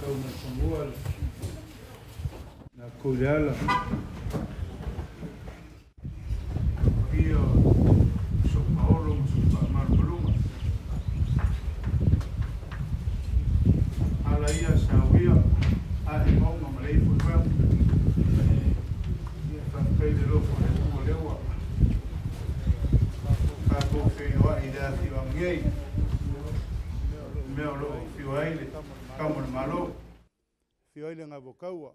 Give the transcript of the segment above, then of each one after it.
kau na samua na kuleala ia so maolo so marulunga ala ia sawia a e maunga malei fuwea ia whakei de lofo le kua lewa ka ko whiwa i rea whiwa ngiei mea lo whiwa ile kamona malo whiwa ile ngā vokaua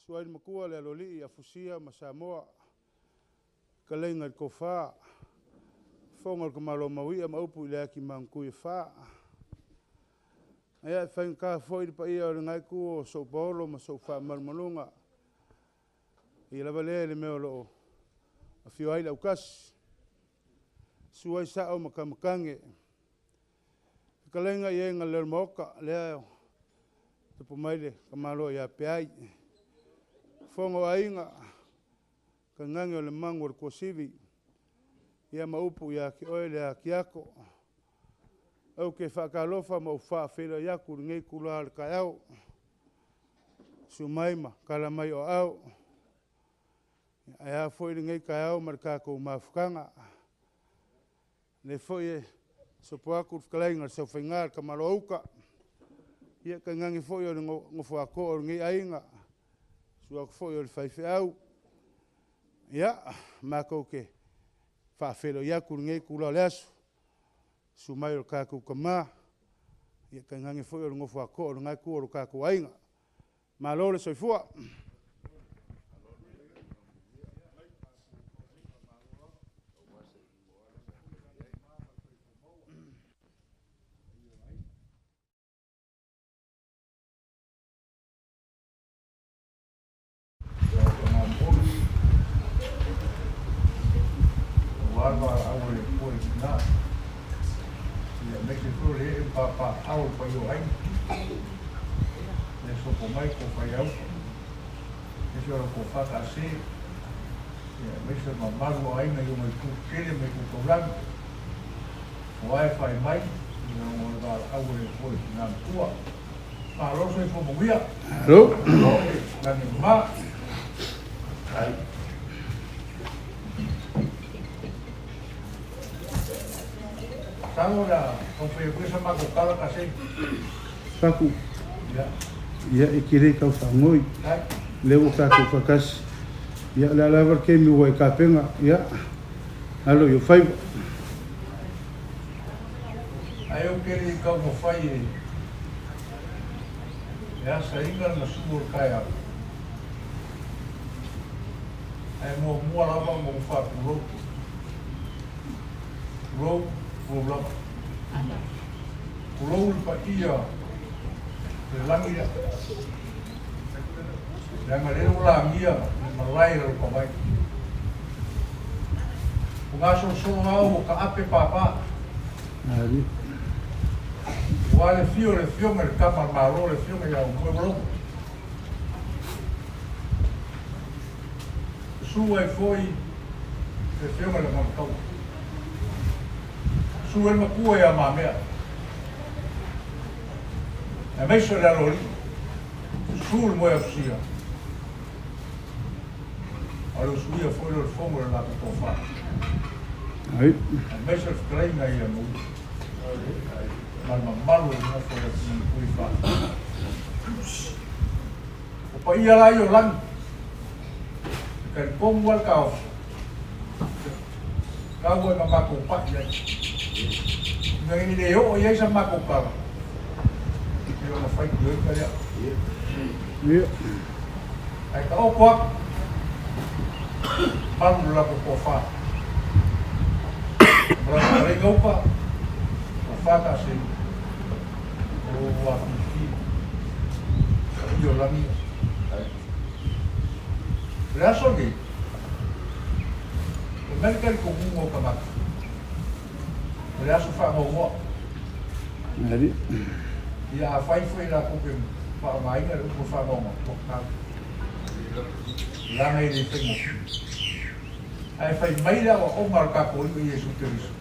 suai makua le aloli i Afusia ma Samoa ka lenga ko fa fonga ko malo mawi ma upu le ki mangku fa ia fain ka foi pa ia o ngai ku so bolo ma so fa malmalunga i la vale le meolo a fioi la ukas suai sa o makamange ka lenga ia ngal moka le te pumaile ka malo ia pai fonga ainga ka ngangi o le mango ko sivi ia maupu ia ki oile a kiako au ke whakalofa ma uwha whira iaku ngei kula al ka au sumaima kala mai o au ai a fwoi ngei ka au marka ko mafukanga le fwoi so poaku whkalainga sa whaingar ka malo auka ia ka ngangi fwoi o ngofua ko o ngei ainga sua fwoi o le whaife au ia mako ke whawhelo iaku ngei kula le asu sumai o kaku kama ia ka ngangi fwoi o ngofua ko o ngai ku o kaku ainga malo le soifua Papa au pa yo ai ne so po mai ko fa eu ne so ko fa ka se ya me so ma mago ai me yo mai ku kele me ku problem wifi mai no mo da au le ko na tua pa lo so po mo via hello na ni ma ai ahora con frecuencia más buscada casi kaku ya ia e kire ka whangoi lewo kaku whakas ia la lavar ke mi wai ka penga ia alo yo fai aí eu queria que eu fai ya saída na sua caia aí mo lá vamos fazer ro pulau patia de langit yang ada ulangia malai lo pabai ngaso solo ka ape papa ali wale fio mer kama malo le fio ya un pueblo sua foi le fio mer marcou sua ma kua ya mamea e mai so la lori sul mo afsia alo suia foi lo fomo la to fa ai mai so treina ia mo mal malo no foi assim fui fa o pa ia la yo lang kan kom wal ka wa ma ko pa ya ngai ni yo ia sa ma ko pa yo na fai ku ka ya ia ai ka o kwa pan la ko fa bra re go pa fa ka se o wa fi yo la mi la so que o mercado comum o ka Reaso fa mo ali ia fai foi la ko ke fa mai na ko fa mo ko ka la mai de tengo ai fai mai la o marca ko i Yesu Cristo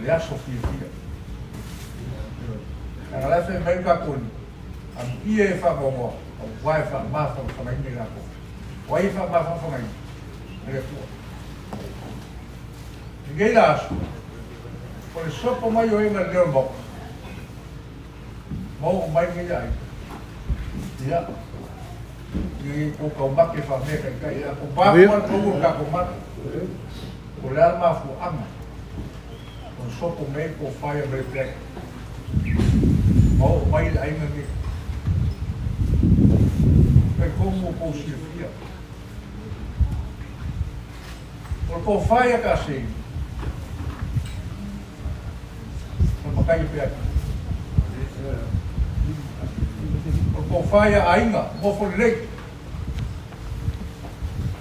reaso fi Ang alas ay may kakun. Ang iya fa mo. Ang wai fa ma fa fa ngai nga ko. Wai fa ma fa fa ngai. Ngai ko. Ngai las. Por eso po mai oi na leo mo. Mo mai ngai ai. Ya. Ngai ko ko mak ke fa me kai ya. Ko ba ko ka ko mak. Ko la ma fu am. Con sopo me ko fire break. Mau mai ai ngi. Kai como posible. Por ko fire ka si. Não cai pé. Por ko fire ainda, mo for lei.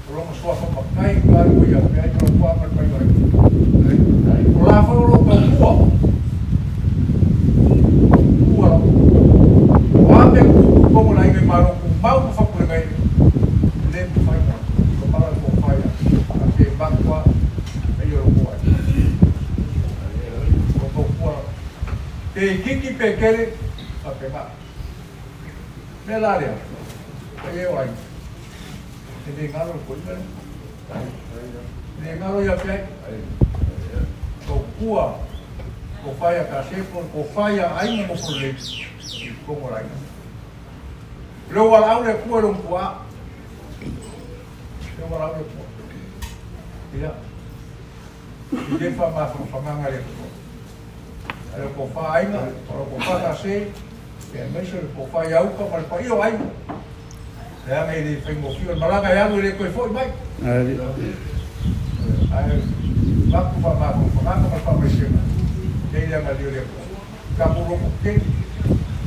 Por uma sua forma cai claro ia pé para o quadro para vai. Por lá foi o local tua. Ame como lá em Marão com mal no faculdade vai lembro vai para o pai aqui banco aí eu vou que pequeno a pegar pela área aí eu aí tem galo coisa tem galo já pega o cua o pai a cachê por o pai aí não por leite como lá lo walau le ku lo kuat lo walau le ku tidak dia fa ma fa ngale ko lo ko fa ai na lo ko fa ka se que me se ko fa ya ko mal pa yo ai ya me di fengo fio malaga ya le ko foi mai ai va ku fa ma fa me se que ya me dio le ko ka bu lo ke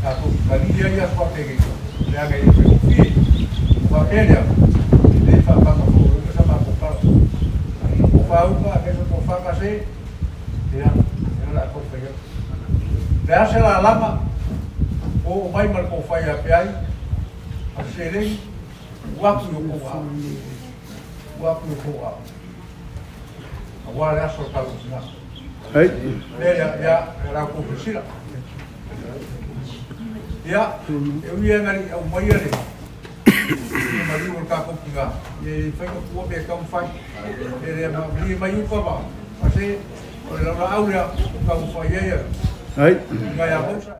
ka ko ka ni ya fa te ke ya me dice sí va ella le fa pa ko ko sa pa ko pa ko fa upa que ko fa ka se ya la ko fe le hace la lama o mai mal ko fa ya pe ai a sere wa ku ko wa agora só tá no Hey. ya la ko sila ya, eu ia ngari au mai ale. Ia mari o ka ko kinga. E fai ko ko be ka fai. E ma ni mai ko ba. Ase o la aula ka ko fai ia. Hey. Ngai a bolsa.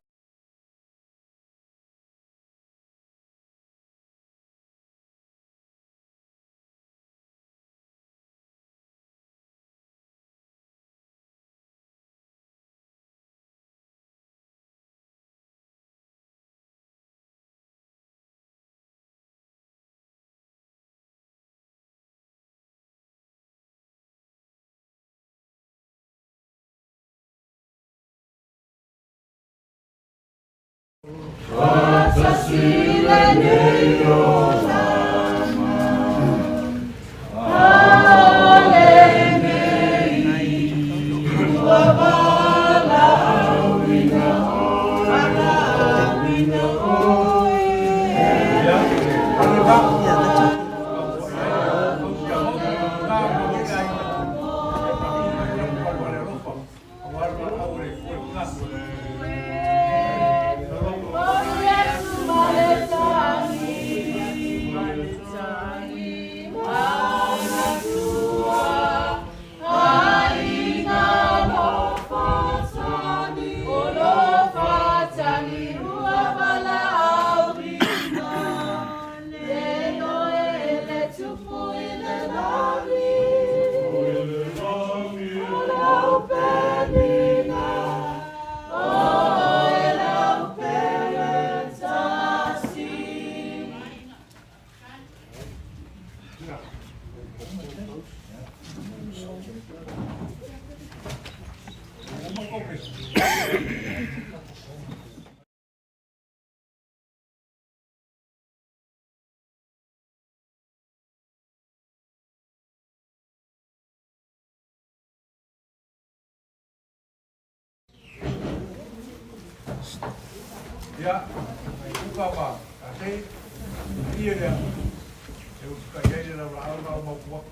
Ya, buka apa? Kasih, iya dia. Eu caí na aula uma boa.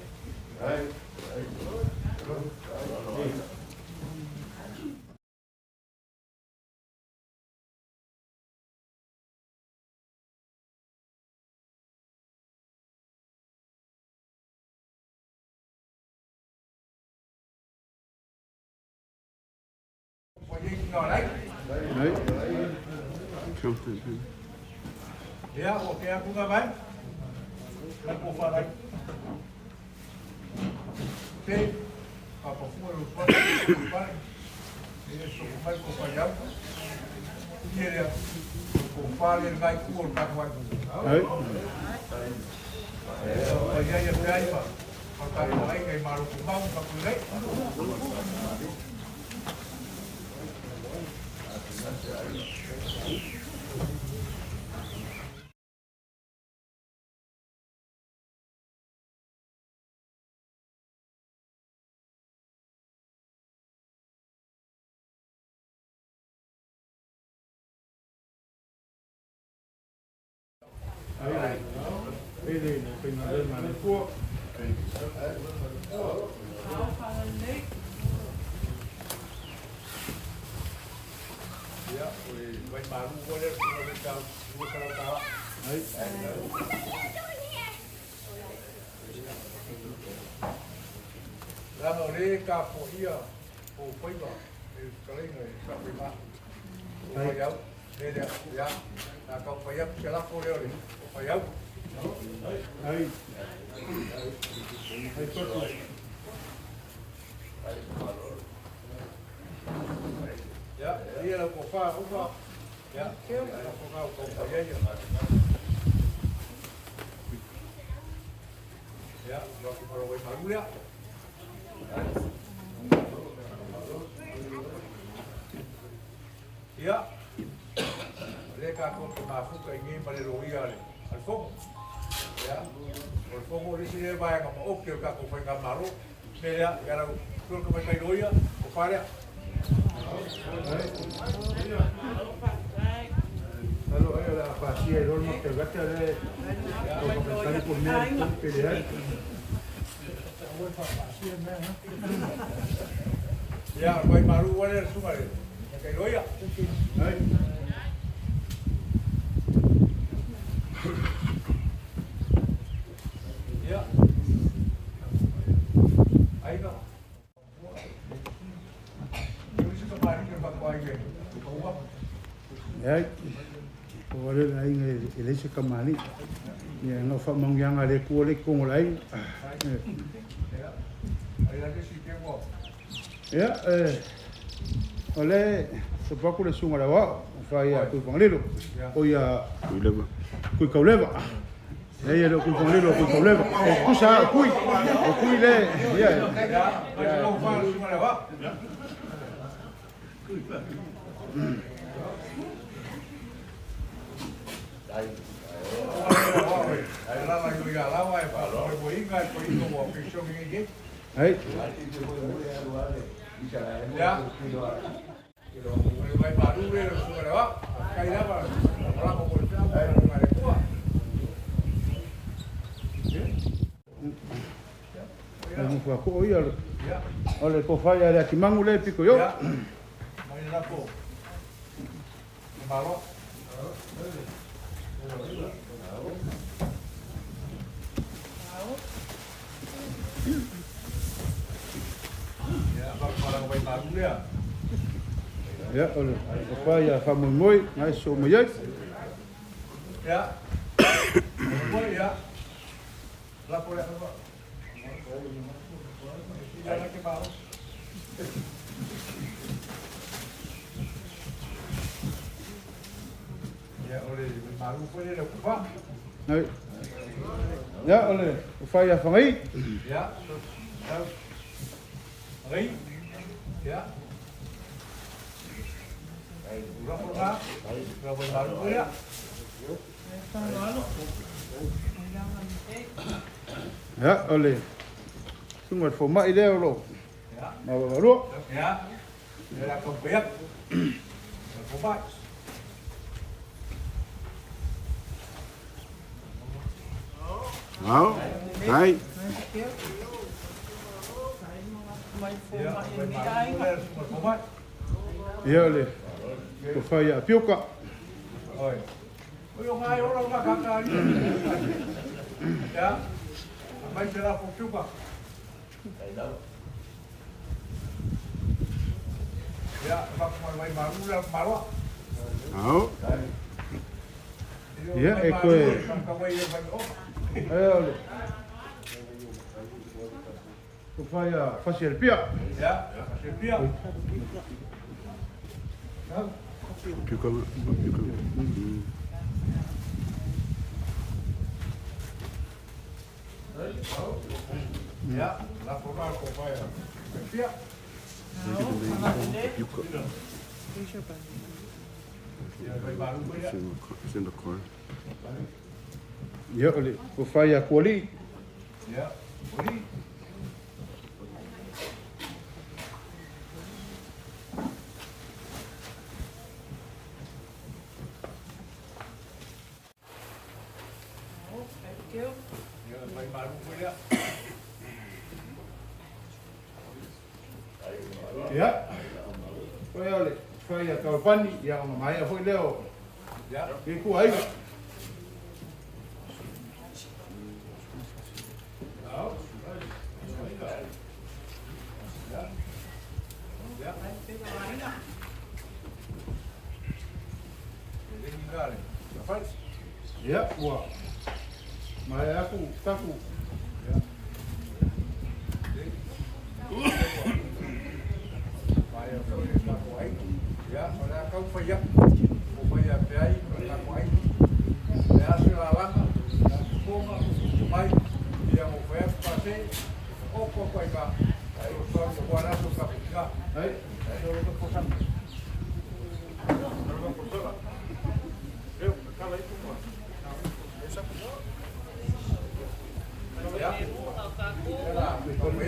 ngồi đấy. Đấy. Ya, ok aku nggak main. Lagu apa lagi? Oke, apa semua lupa. Ini semua kau payah. Ini dia. Kau paling baik kau tak buat. Đấy. Payah yang saya pak. Kau tak baik kayak malu kumbang tak boleh. Ini pengen mana kuat. Ya, baik baru boleh dua kalau tahu. Lalu ni kapal ia, pergi bah, kalau ini sampai mana? Pergi jauh, ni dia, ya, kau pergi jalan kau dia ni, pergi jauh. Aí. Aí cortou. Ya, dia lah kofa, ya, kau pergi aja. Ya, kalau kalau baik baru ya. Ya, mereka aku masuk ke ini pada Rohia ni, Alfong. Ya, Alfong di sini banyak apa? Okey, aku pengen malu. Mereka kalau kalau kau pengen Rohia, kau faria. Lalu ada apa sih? Orang nak tergata le. Kalau kali pun ni pilihan. Ya, baik baru ada semua ni. Pengen Rohia. Aí. Ya. Ayo. Ini sudah balik ke Papua ini. Papua. Aí. Olha aí ele se camali. Ya no fa mangyang ale ku le kong lai. Ya. Ada lagi si Kemo. Ya oleh sebab aku le sunga lawa fa ya ku panglelo. O ya ku kauleva. Ya lo ku panglelo ku kauleva. Ku sa ku le ya. Ya, kalau kau semua lewat. Aí. Ya. Baik baru ni semua lewat. Kaya apa? Orang mau boleh apa? Orang ada kuah. Não foi a olha. Ya. Olha ko fa ya ki mangu le piko yo. Ya. Main apa? Malo. Ya, orang baik baru dia. Ya oleh ko fa ya fa moi ngai so mo ye. Ya. Boleh ya. Lapor ya apa? Jangan ke bawah. Ya, oleh baru pun dia dah buka. Aí. Ya oleh ko fa ya fa ngai. Ya. Lagi. Ya. Lapor lah. Lapor baru pun ya. Ya oleh. Sungai forma ide lo. Ya. Ma baru. Ya. Dia dah komplek. Buka. Hảo. Đấy. Ya, baik baru semua buka. Ya oleh. Ko fa ya pioka. Oi. Oi, ngai orang nak kakak ni. Ya. Mai será pouco. Ya, vai malu malu. Au. Ya, ekoi. Olha. Tu fai a fazer pia. Ya, fazer pia. Più Ya, la forma con fai a pia. Ya, olha, tu fai a coli. Ya, coli. Ya. Olha, fai a kalpani ya mai foi leo. Ya. Ke ku ai. Ya, wah. Mai aku taku. Ya. Vai a foi ya, olha kau foi a. O foi a pei, tá com aí. É a sua lama. Como vai e a mulher passei. O coco aí cá. Aí o sol do guaraço capitã. Aí, eu vou posar. Não vou posar. Eu, cala aí com ya. Era, como é?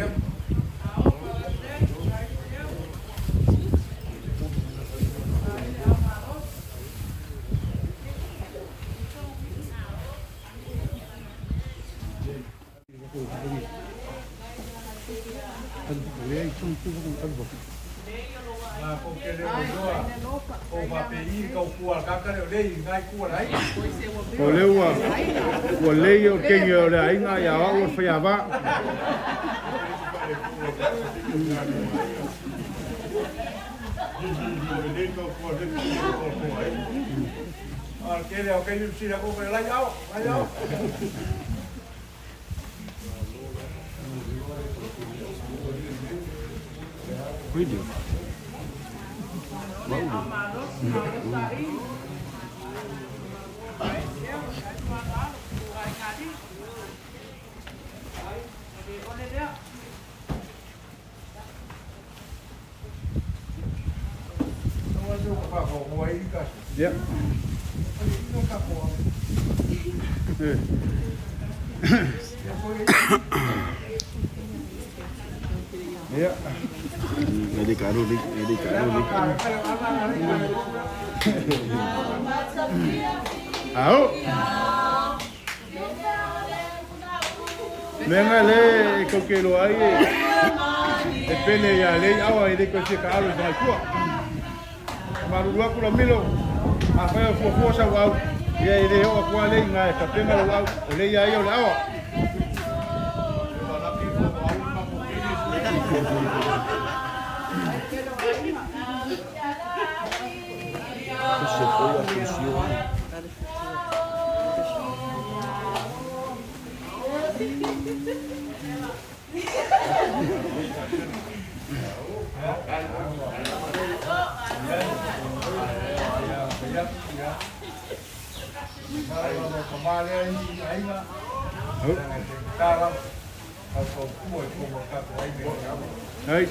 O leua, o lei o que o le ainda ya o foi a va. Aquele é o que ele tira com ele lá, lá. Video. Ya. Ya. Jadi karo dik. Au. Menga le ko ke lo ai. E pene ya le awa ile ko se karo sai ku. Maru lu aku la milo. A fa fo sa wa. Ya ile o ku le nga ka penga lo wa. Le ya yo la awa. Se foi a função. Hey.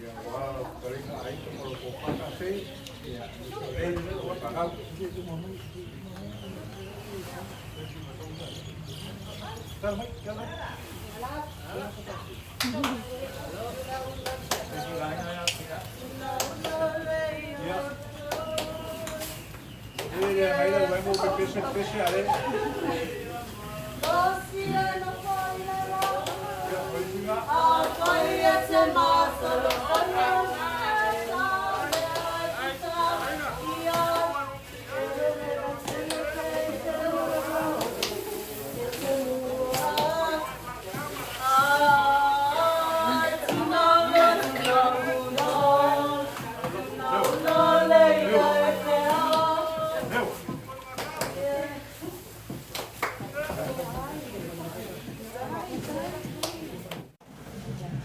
ia wala karinga ai ko ko pata se ia rei ko pagal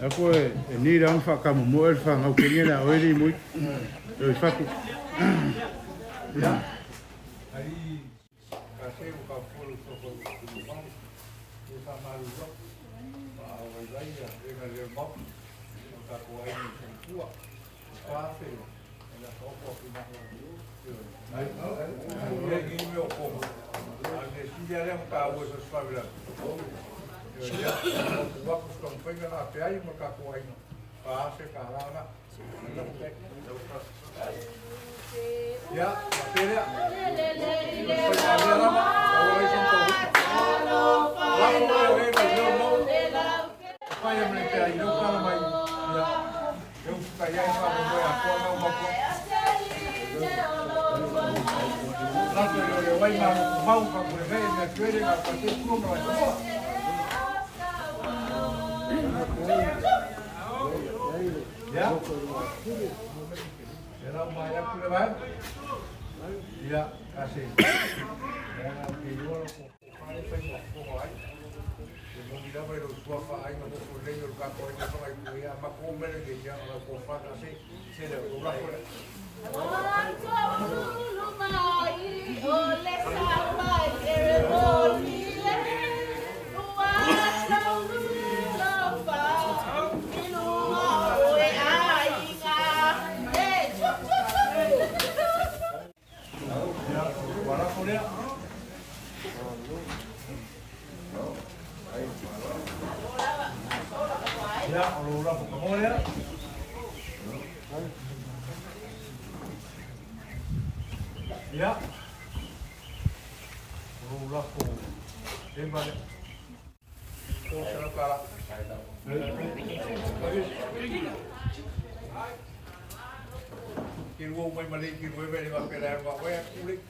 Ako ni rang fa ka mo el fa ngau ke ngela o ri mo e fa ku ya ai kasih buka full so bang kita malu lo awal lagi ya dengan remote kita kuai ni semua kafe ada toko kita ai ini meu como ada sih yang tahu sesuatu lah ya waktu sekarang pengen apa aja mereka kuai no kafe karana ya, material. Ya, era uma época levar. Ya, kasih. Jangan tidur, kalau pengen ngomong, mau bilang baru suara air mau boleh juga kau ini kalau itu ya, mak komen lagi jangan kalau kau faham kasih, saya dah urang boleh. Orang tua rumah ini oleh sampai eroni, luar lalu lafaz, minum oleh air. Ya, orang kamu ya. Ya. Orang kamu. Embal. Kau sana kalah. Kiri wong main balik kiri wong balik apa dah buat weh kulit.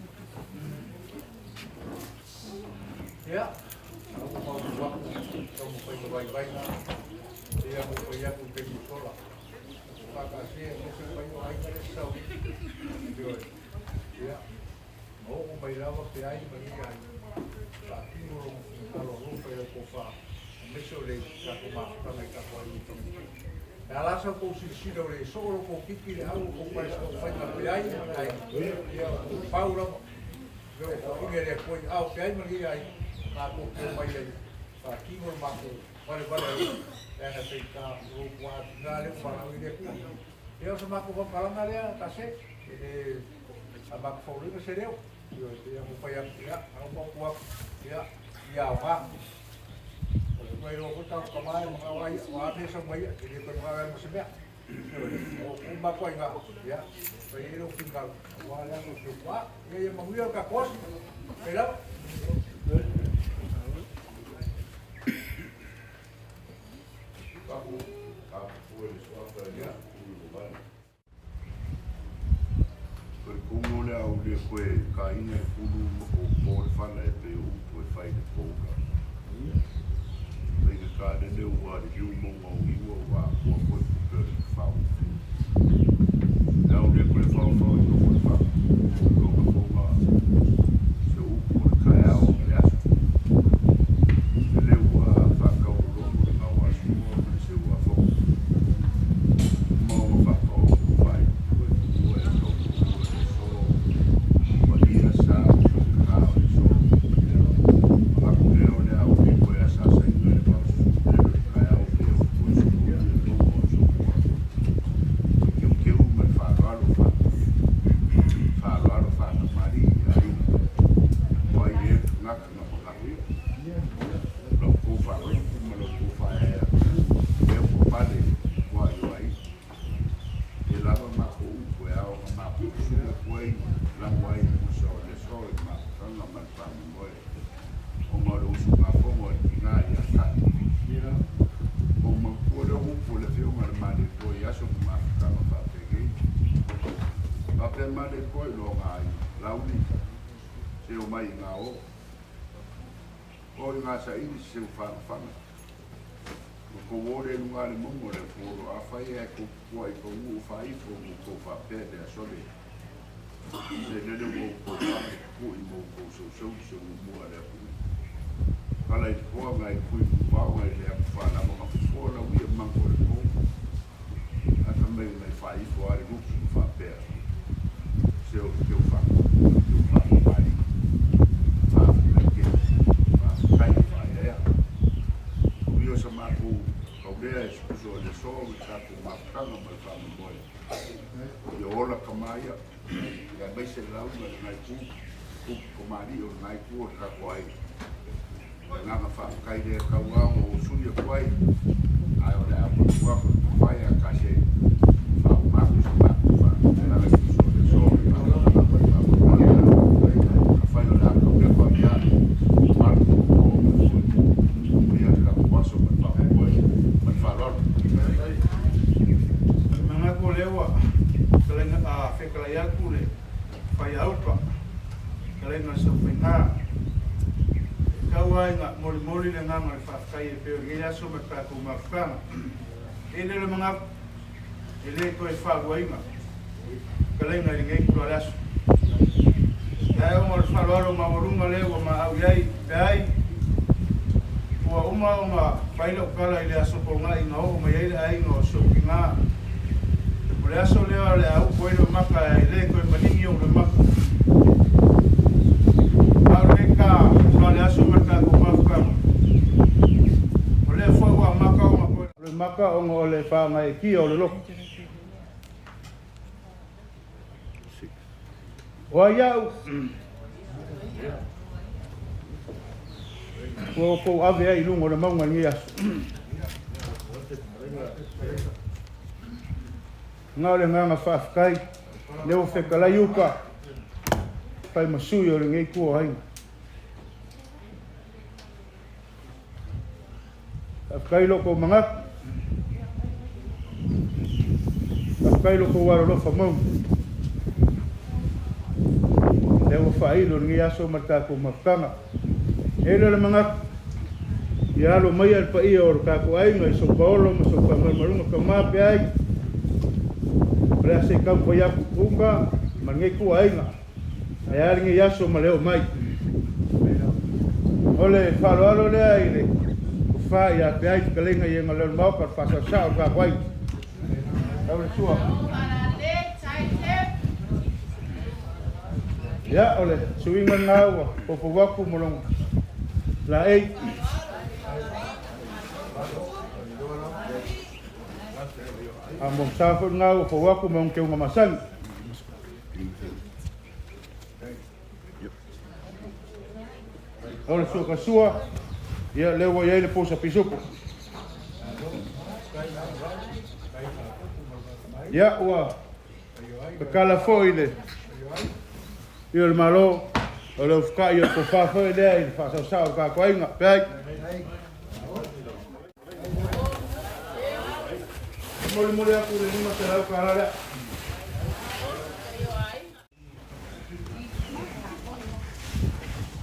Ya, aku mau buat, kamu pergi baik-baik lah. Dia mau pergi aku pergi sekolah. Terima kasih, aku pergi baik dari sau. Ya, mau pergi lama pergi pergi lagi. Tapi kalau pergi kofa, mesti oleh aku masuk mereka pergi. Dalam satu posisi dari seorang koki aku pergi pergi dia Paulo. Yo, ini dia koi, pergi pergi aku mai lagi. Aqui no mato, vale ela fica o quadro galho para o dia. Eu sama aku kalau ngalia kasih ini abang Pauli ke sini. Yo, dia mau payah ya, aku mau kuat ya, ya pak. Kalau aku tahu kemarin mengawai, wahai semua ya, jadi pengawai musimnya. Umba kau enggak, ya, saya itu tinggal, wahai aku suka, ya yang menguil ke kos, belum. Percumole au le koe ka ina kulu o pole whana e pe upu e whaine kouka. Pega ka de neu wa de hiu monga o iwa wa kua koe pupere ki whau. Nau le koe whau whau i koe whau. Koka konga se upu o kai au le asu. Le leu wa whakau longo i ngau asu o se ua whau. Mau whakau o whai. wai la wai so le so ma tanga ma pang mo o mo lo su ma fo mo nga ya ka o mo ko le hu po le fio ma ma le ko ya so ma ka ma fa pe ge ma pe ma le ko lo nga la uni se o mai nga o nga sa i se o fa fa ko wore lunga le mo le fo a fa e ko ko ko u fa i fo ko fa pe de so le se ne le ko fa ko i mo ko so mo le ko ala i ko nga i ku pa wa le fa la mo fo la wi ma ko le ko a ka me le fa i fo ale ko fa pe se o que fa pa ni fa ke fa kai fa ya o sa ma ko Kaurea escuso de sol, tapo mafkanga ma fama boy. Yo ola kamaya, ya baise lau na ngai ku komari o ngai ku ka kwai. Na nga fa kai de kawa o suya kwai. Ai ora apo kwa ko kwai a kase. Fa ma ku sa fa. Na nga escuso de sol, fa no la ko de kwa ya. Ma ko ya ka kwaso ma fa boy. Mga ko lewa, kalenga fekalaya kule, faya upa, kalenga sa fenga. Kawai nga moli le nga ngal fakai pe ngia so me ka ku mafkanga. Ele le mga ele ko fa wainga. Kalenga ngai ku alas. Ya mo fa loro ma morunga lewa ma au yai dai. Uma baila kala ile aso ko ngai no ma ile ai no so kinga por eso le au puedo maka ile ko maningi o le maka areka no le aso maka ko maka ole fo wa maka o ma le maka o le fa ngai ki o le lo wa ya ko ave ai lungo le maunga ngia nga le nga fa kai le o fe kala yuka pai masui o le ngai ku ai kai lo ko manga kai lo ko waro lo fa mo le o fa i lo ngia so mata ko mafkanga ele le manga ya lo mai al pai o ka ko ai no so polo mo so pa marunga ka ma pe ai para se ka ko ya kunga mangi ku ai nga ai al ngi ya so maleo mai ole falo alo le ai le fa ya pe ai ka lenga ye ngalo mau ka fa sa ka ko ai abre sua ya ole suinga ngawa o po waku molong la ei among safo ngau po waku mong ke uma masan ole suka sua ya lewa ya le posa pisupo ya wa kala foile yo el malo o le fka yo ko fa fo le fa sa ka ko inga pe moli aku le ni mate la ka la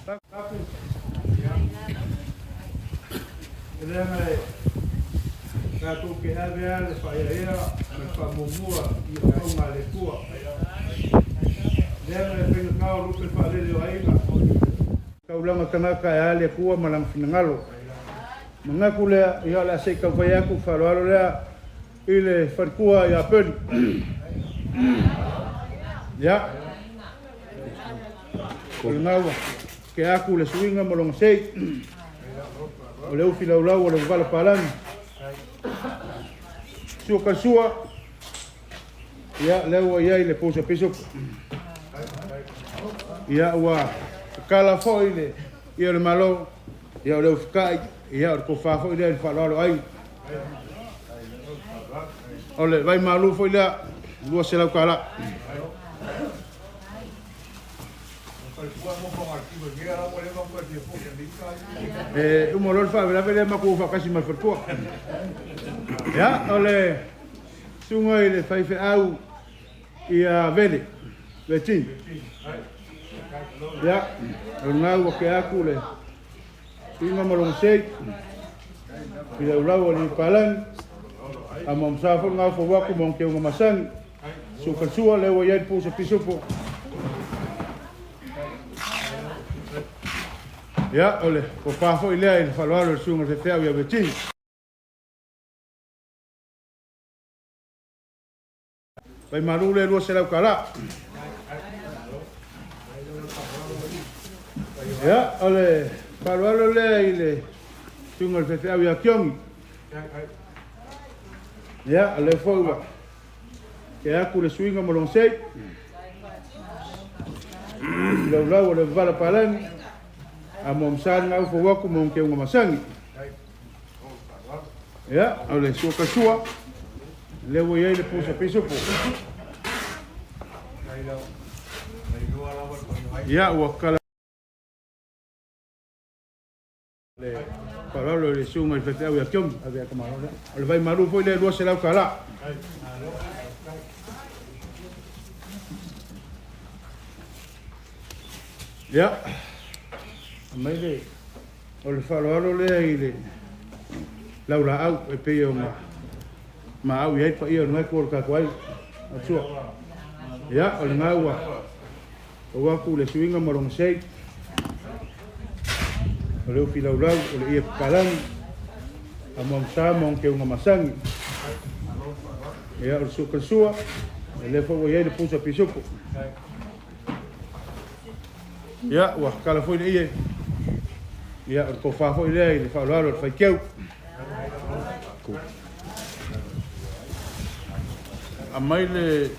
Kapu. Ele kapu ke ave ale fa ia me fa mumua i o ma le kua. Ele pe ka o lu pe fa le ai na. Ka ulanga kana ka ale kua malang finangalo. Mangaku le ia la se ka vai aku fa lo le ile farkua ia pen. Ya. Kolnawa ke aku le suinga mo long sei o le ufi laulau o le vala palani suka sua ia lewa ia le posa piso ia wa kala foi le ia le malo ia le ufkai ia ko fa foi le fa lo ai ole vai malu foi la lua se la kala Umolol fa vela vela maku fa kasi mal ferpua. Ya, ole sungai le fai fe au ia vele. Vetin. Ya, ngau ke aku le. Singa molong sei. Bila ulau ni palan. Amam safo ngau fo waku mong ke ngamasan. Suka sua le wo yai pu se pisupo. Ya, ole, ko pafo ilea il falualo sunga te teo ia vetin. Pai maru le lua se lau kala. Ya, ole, falualo le ile sunga te teo ia kiongi. Ya, ole foua. Ke aku le swinga molong sei. Lau le vala palani. Amom san ngau fo waku mong ke ngamasangi. Ya, ole suka sua. Lewo ye le pusa piso po. Ya, wakala. Le paralo le sunga le fete au kiom avea kamaro. Ole vai maru foi le lua se lau kala. Ya. Mai le o le whaloalo lea i le laura au e peo ma au iai pa ia ngai kore kakuai atua. Ia, o le ngaua o waku le suinga marong sei o le ufi laulau o le ia palangi a mamsa mong ke unga masangi. Ia, o le suka sua e le fo iai le pusa pisupo. Ia, ua kala foi le ia. Ia, o kofa foi lea i le whaolaro le whaikeu. A mai le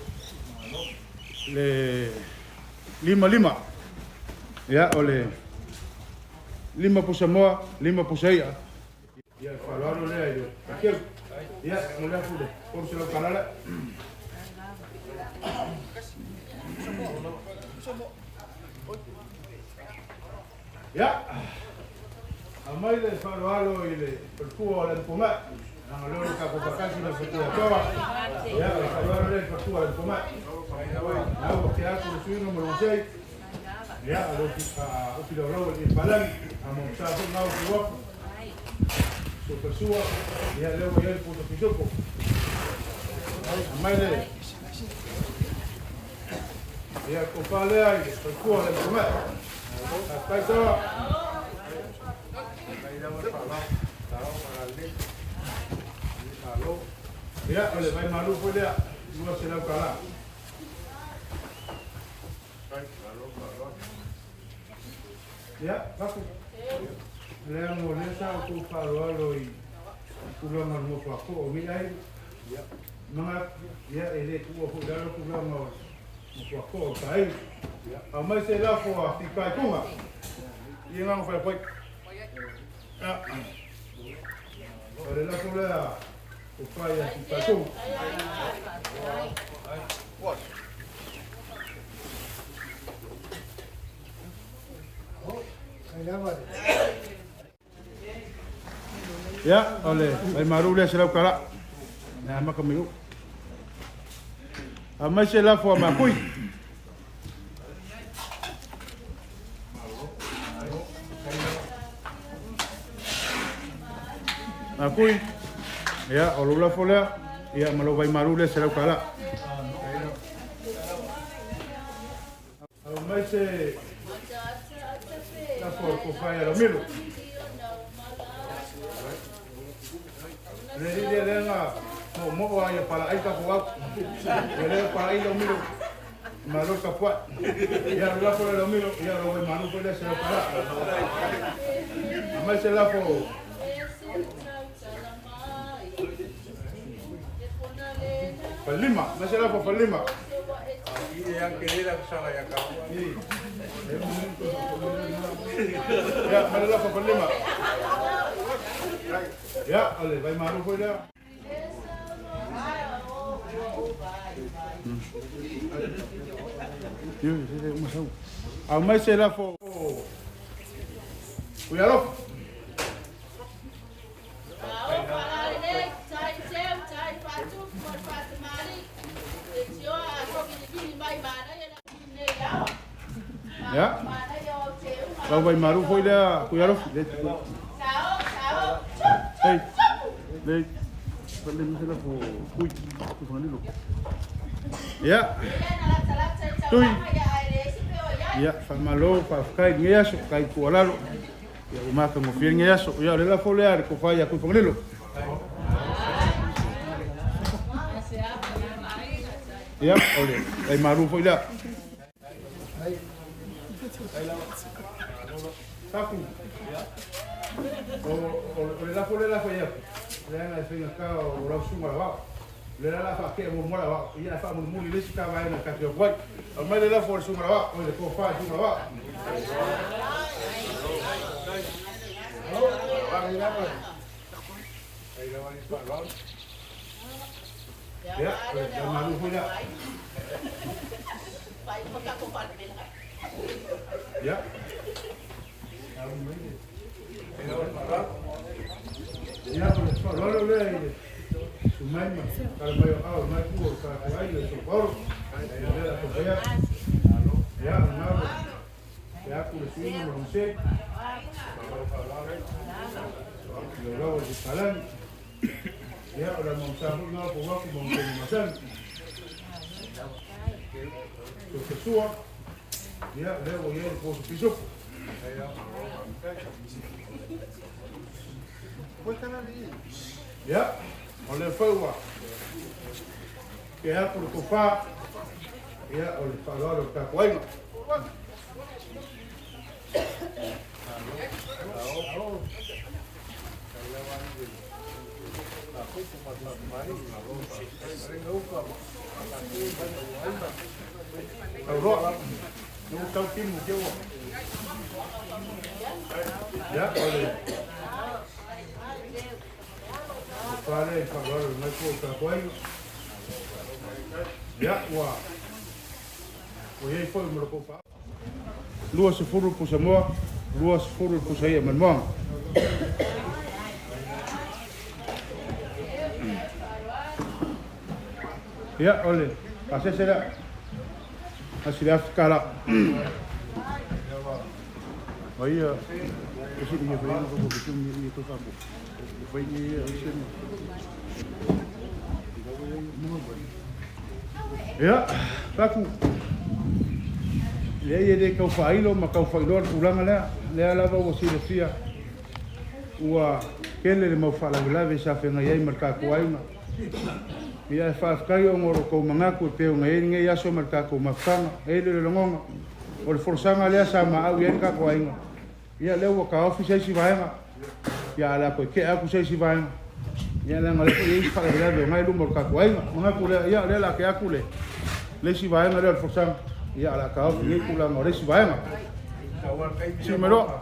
lima. Ia, o le lima pusa moa, lima pusa ia. Ia, le whaolaro lea i le whaikeu. Ia, mo lea fule, koro se lau kalala. Ia. Amai le wharoalo i le perkua le poma. Nanga leo ka po pakasi na perkua toa. Ya, le wharoalo le perkua le poma. Nau ke aku le suino mo sei. Ya, alo o pilo ro le palang. Amo sa so nau ku wa. So persua, ya leo ya le puto pisoko. Amai le. Ya ko pale ai perkua le poma. Hasta eso. Ya, oleh vai malu pun dia. Dua senang kalah. Ya, aku. Leang boleh sa aku farualo i pulang mau aku omilai. Ya. Mangat ya ele ku aku dalo pulang mau aku kai. Ya. Amai se la fo a fikai tunga. Ia ngang fai fai. Ya. Oleh la fo la o pai a fikai tunga. What? Ya, oleh, vai maru le se la kala. Na makamiru. Amai se la fo ma kui. Akui, ya, olula fola, ya malo vai maru le se la kala. Amai se la fo ko fai lo milo. Le dia lenga mo ai para ai ka ko au. Le para ai lo milo. Malo ka po. Ya la fo lo milo, ya lo vai maru ko le se la kala. Amai se la fo Palima, masih apa Palima? Ini yang kiri lah salah ya kau. Ya, mana apa Palima? Ya, oleh, vai maru foi dia. Yo, saya masuk. Amai se la fo Cuidado. Ya. Kau vai maru foi da cuidado. Hey. Hey. Pandai mesti lah kui. Tu mana dulu? Ya. Tui. Ya, famalo, kai ngeaso, kai kualalo. Ya umaka ngofir ngeaso. Ya lela folear ko faya ku panglelo. Ya, oleh. Ai maru foi da. Saku. O lela folear foi ya. Lela fina ka o la suma la. Lela la fa ke mo mola wa. Ya fa mo muli le sika va na ka ke wai. O mai lela for suma la. O le ko fa suma la. Ya, malu punya. Ya. Ya, kalau le sumanya, kalau mau mau pur, kalau ayo sopor, ya, mau. Ya, aku di sini merusik. Lalu di jalan, ya orang mengsampul nggak puas mau kemasan, sesuatu, ya lewat ya di pos pisuk. Ya, oleh fawa, ya perkupa, ya oleh falor kakuai. Yung tautin mo kaya ya oleh pare falor na ko kakuai ya wa foi mo ko pa luas furu po sa mo luas furu po sa iya man mo ya oleh pasal saya hasil kala oh iya isi dia beri aku begitu ni itu aku beri isi ya aku dia de kau failo makau failo pulang ala le ala ba wasila fia wa kele le mau fala lave sa fe ngai marka ko ai ia fa kai o ngoro ko mangaku pe ngai ngai aso marka ko mafanga ele le ngonga o le forsanga le sa ma au yen ka ko ai ia le wa ka ofisi si vaenga ia la ko ke aku si vaenga ia le ngai ko i fa le ngai lu marka ko ai mangaku le ia le la ke aku le si vaenga le forsanga ia la ka ofisi ku la ngore si vaenga si mero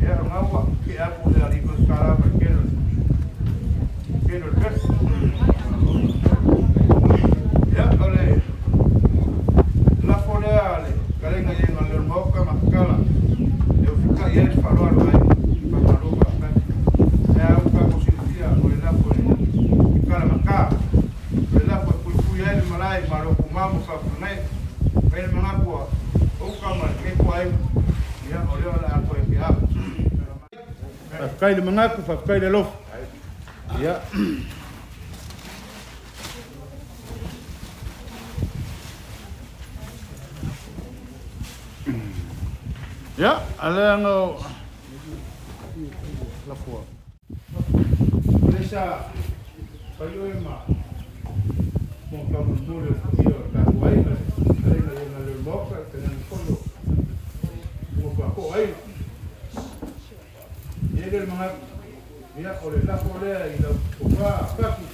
ya ngapa ke aku dari sekarang berkira ya oleh la foleale kalenga yang ngalor moka makala eu fica ya es falou aí para logo ya o que posibilidad oleh la foleale kala maka la foi kuya el malai maro kumamo ka funai el mangapua o kama ke kuai ya oleh la ko ya Fafkai le mangaku, fafkai le lof. Ya. Ya, ala ngo la fua. Lesa payo ema. Mo ka mo mole yo ka wai ka. Ale na le boca, tenen fondo. Mo ka ko ai. Llega el mangaku, mira, o le la polea y la copa, papi.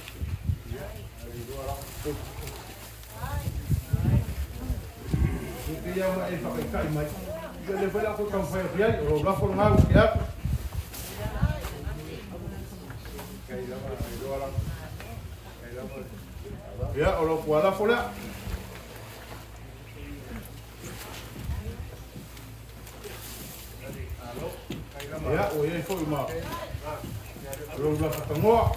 Que llama el papel mai. Yo le fue la cosa un fue fiel, o la forma que ya. Que Ya, o lo puala fola. Ya, o ye fo ma. Lo la fatangoa.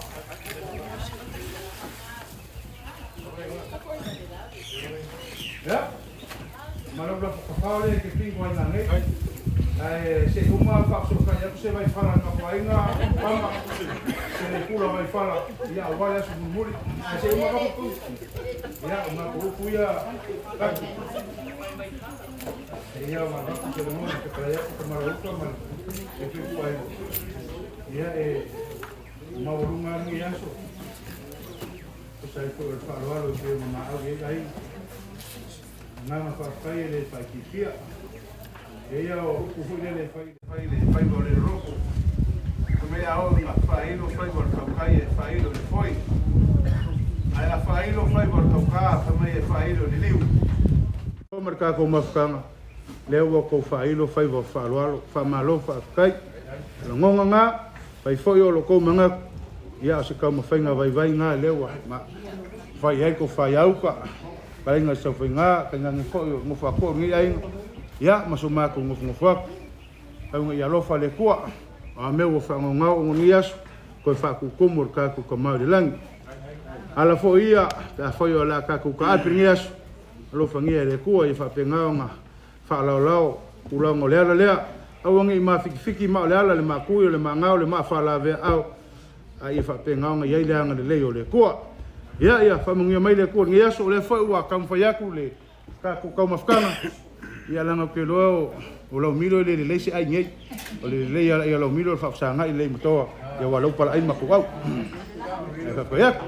Ya. Malo la fafaule ke pingo ina ne. Se uma fa so ka ya se vai fala na painga, mama. Se le kula vai fala, ya o vale asu muri. Se uma ka pu. Ya, uma ku ya. Ya, mama, se le mo ke para ya ke maruka man. E ku ai. Ya uma urunga ni aso. Sai ko el falo que uma au ai. Nana fa fai le fa kipia. Ella o kufu le fai go le roko. Come ao na fai lo fai go kaukai fai lo le foi. Ai la fai lo fai go kauka também fai lo le liu. O mercado com mafkanga. Leo ko fai lo fai go fa lo fa malo fa kai. Lo ngonga nga fai foi o lo ko manga. Ia se ka mafainga vai nga leo ma fai ai ko fai au ka. Palinga sa finga kanga ngfo mo fa ko ngi ai ya masuma ko mo fa ko ya lo fa le ko a me wo fa nga o ngi as ko fa ku ko mo ka ku ko ma de lang ala fo ia ta fo yo la ka ku ka pringias lo fa ngi le ko i fa penga nga fa la lo ku lo ngo le le a ngi ma fiki ma le ma ku le ma nga le ma fa la ve au ai fa penga nga ye le nga le yo le ko ya fa mungia mai le ko ngia so le foi wa kam fa yaku le ka ku ka mafkana ya langa ke lo o lo miro le le si ai ngai o le ya lo miro fa sanga le moto ya wa lo para ai ma ku au ka ko yak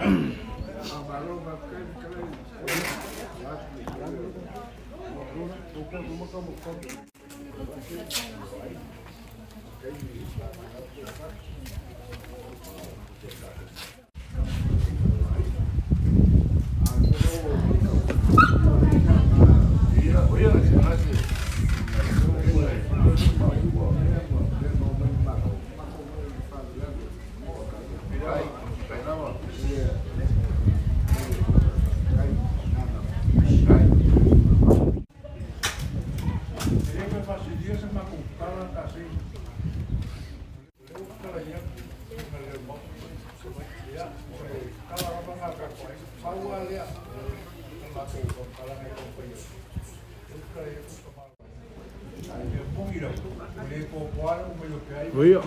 Oia.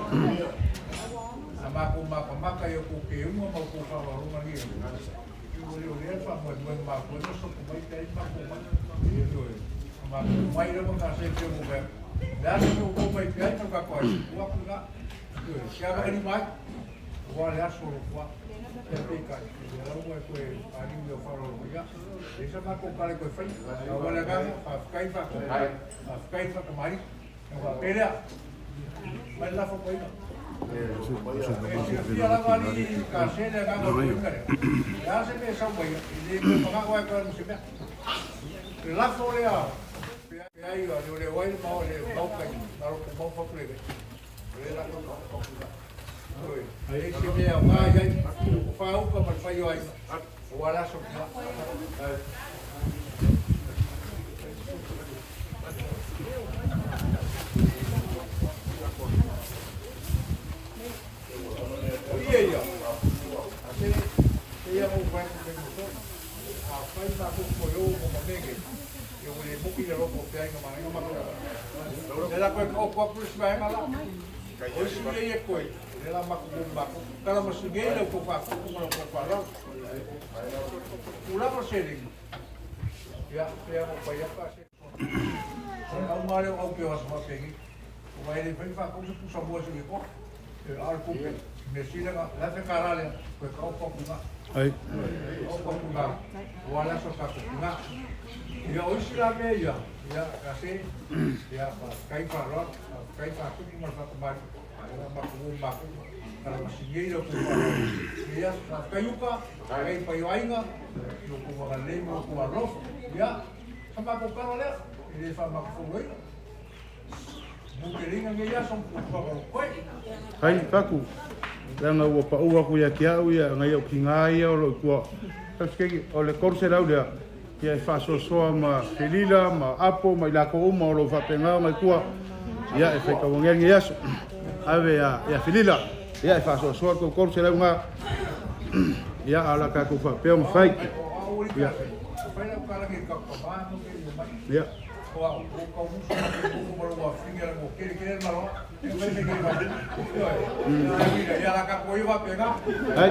Amako maka yo ku ke mo mo ku fa wa ru mani. Yo le fa mo ma ko no so ko mai kai ma ko ma. Yo ma mai ro ka se ke mo be. Da se ko mai kai to ka ko. Wa ku ga. Yo ya ba ni mai. Wa le aso ro kwa. Ke pe ka. Yo mo ko ani yo fa ro ya. Esa ma ko ka le ko fa. Wa le ga fa kai fa. Fa kai fa ka mai. Wa pelea. Mai la fo ko ina. Ya la vali kasene ga go kare. Ya se me sa boy, ile me paga go ka no se me. La fo le a. Ya yo le voy ma le no ka ni, no ko mo fo le. Le la ko ko. Ai se me a ma ya fa u ko ma fa yo ai. Wala so. Ella, ella muy buena de nosotros. Fai ma ku ko yo mo mege. Yo le mo ki lo ko pe ai ma no ma ko. Ela ko ko plus vai mala. O si ye ko. Ela ma ku ma ko. Kala mo si ge le ko fa ko mo ko fa ro. Ula ko se ri. Ya mo pa ya pa se. Au mare au pe was ma pe. O vai le fa ko se pu sa mo se ko. Al ku me sila la fe karale ko ko ko nga ai ko nga wala so ka ko nga ya o sila me ya kasi ya kai pa ro kai pa ku mo sa ba ma ku para masingeiro ko ya kai ka kai pa yo ainga yo ko ga le mo ko ro ya sama ko karale ile fa ma ko ro Mungkin nggak son koi. Hai kaku. Langa wa pa ua ku ya kia u ya ngai o ki ngai o lo ku Tauskegi o le korse lau lea. Ia e whasosoa ma Felila, ma Apo, ma ilako uma o lo whapenga mai kua. Ia e whaikawangengi aso. Awe ia Felila. Ia e whasosoa ko korse lau ngā. Ia ala ka ko whapea mwhai. Ia. Ia. Hai.